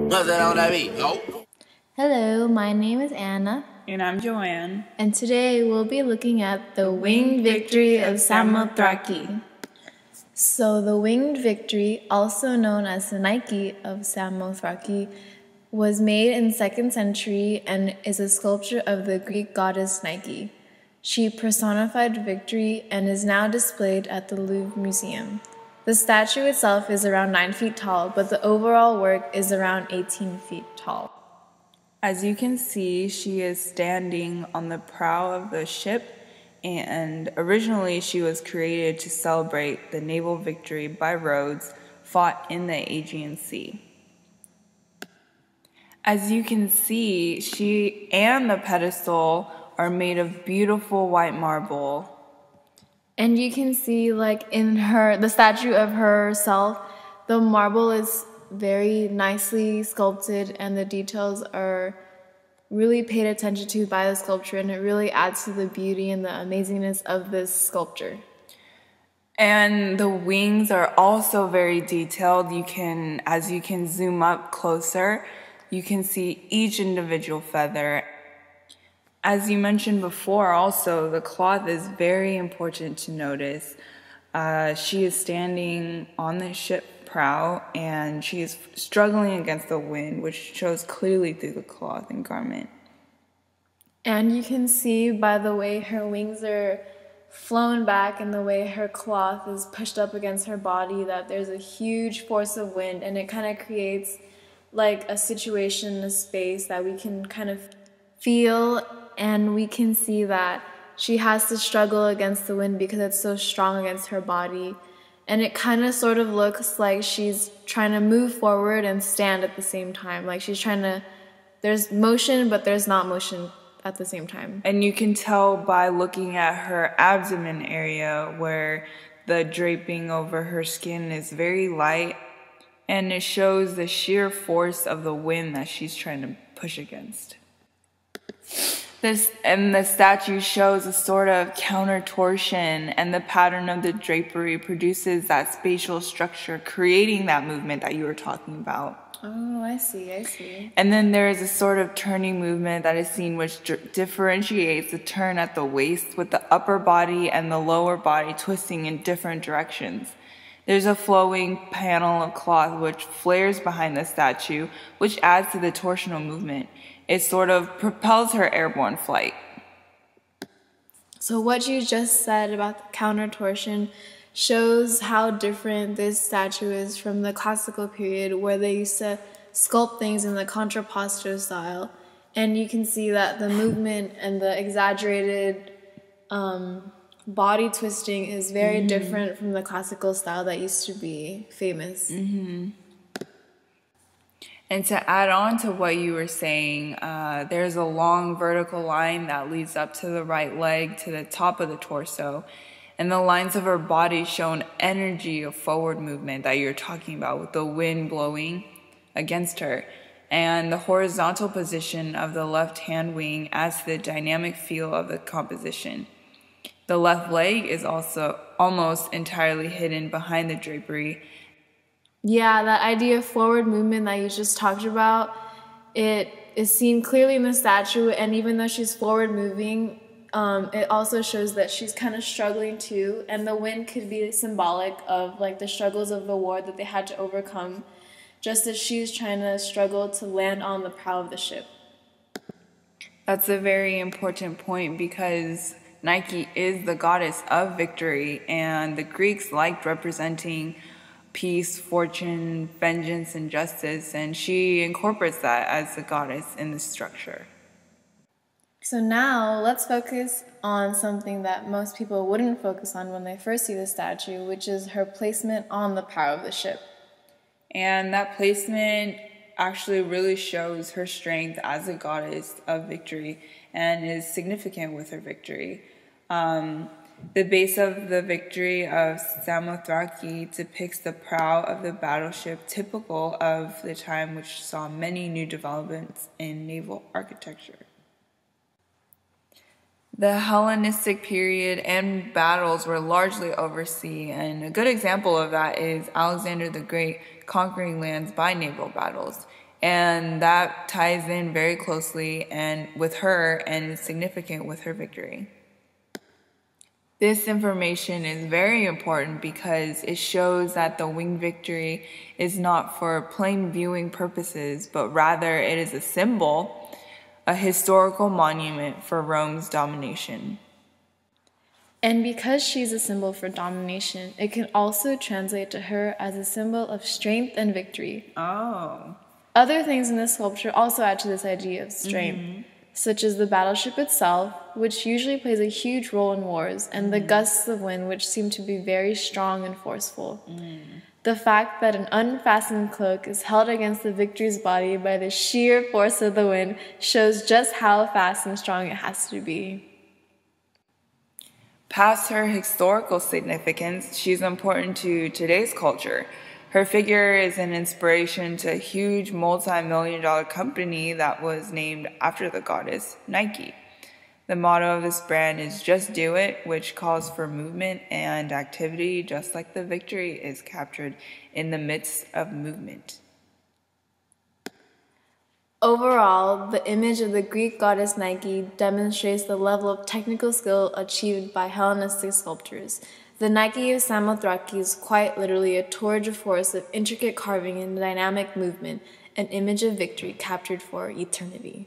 Nothing on that beat. Nope. Hello, my name is Anna, And I'm Joanne. and today we'll be looking at the winged victory of Samothrace. So, the winged victory, also known as the Nike of Samothrace, was made in 2nd century and is a sculpture of the Greek goddess Nike. She personified victory and is now displayed at the Louvre Museum. The statue itself is around 9 feet tall, but the overall work is around 18 feet tall. As you can see, she is standing on the prow of the ship, and originally she was created to celebrate the naval victory by Rhodes fought in the Aegean Sea. As you can see, she and the pedestal are made of beautiful white marble. And you can see, like, in the statue of herself, the marble is very nicely sculpted and the details are really paid attention to by the sculpture, and it really adds to the beauty and the amazingness of this sculpture. And the wings are also very detailed. As you can zoom up closer, you can see each individual feather. As you mentioned before, also, the cloth is very important to notice. She is standing on the ship prow, and she is struggling against the wind, which shows clearly through the cloth and garment. And you can see by the way her wings are flown back and the way her cloth is pushed up against her body that there's a huge force of wind, and it kind of creates like a situation, a space that we can kind of feel, and we can see that she has to struggle against the wind because it's so strong against her body. And it kind of sort of looks like she's trying to move forward and stand at the same time. Like there's motion, but there's not motion at the same time. And you can tell by looking at her abdomen area where the draping over her skin is very light, and it shows the sheer force of the wind that she's trying to push against. The statue shows a sort of counter torsion, and the pattern of the drapery produces that spatial structure, creating that movement that you were talking about. Oh, I see. And then there is a sort of turning movement that is seen, which differentiates the turn at the waist, with the upper body and the lower body twisting in different directions. There's a flowing panel of cloth which flares behind the statue, which adds to the torsional movement. It sort of propels her airborne flight. So what you just said about the counter torsion shows how different this statue is from the classical period, where they used to sculpt things in the contrapposto style. And you can see that the movement and the exaggerated body twisting is very different from the classical style that used to be famous. And to add on to what you were saying, there's a long vertical line that leads up to the right leg to the top of the torso. And the lines of her body show an energy of forward movement that you're talking about, with the wind blowing against her. And the horizontal position of the left hand wing adds to the dynamic feel of the composition. The left leg is also almost entirely hidden behind the drapery. Yeah, that idea of forward movement that you just talked about, it is seen clearly in the statue, and even though she's forward moving, it also shows that she's kind of struggling too, and the wind could be symbolic of like the struggles of the war that they had to overcome, just as she's trying to struggle to land on the prow of the ship. That's a very important point, because Nike is the goddess of victory, and the Greeks liked representing peace, fortune, vengeance, and justice, and she incorporates that as the goddess in the structure. So now let's focus on something that most people wouldn't focus on when they first see the statue, which is her placement on the prow of the ship. And that placement actually really shows her strength as a goddess of victory and is significant with her victory. The base of the victory of Samothrace depicts the prow of the battleship, typical of the time, which saw many new developments in naval architecture. The Hellenistic period and battles were largely oversea, and a good example of that is Alexander the Great conquering lands by naval battles. And that ties in very closely and with her and is significant with her victory. This information is very important because it shows that the winged victory is not for plain viewing purposes, but rather it is a symbol, a historical monument for Rome's domination. And because she's a symbol for domination, it can also translate to her as a symbol of strength and victory. Oh. Other things in this sculpture also add to this idea of strength, such as the battleship itself, which usually plays a huge role in wars, and the gusts of wind, which seem to be very strong and forceful. The fact that an unfastened cloak is held against the victory's body by the sheer force of the wind shows just how fast and strong it has to be. Past her historical significance, she's important to today's culture. Her figure is an inspiration to a huge multi-million-dollar company that was named after the goddess, Nike. The motto of this brand is "Just Do It," which calls for movement and activity, just like the victory is captured in the midst of movement. Overall, the image of the Greek goddess Nike demonstrates the level of technical skill achieved by Hellenistic sculptors. The Nike of Samothrace is quite literally a tour de force of intricate carving and dynamic movement, an image of victory captured for eternity.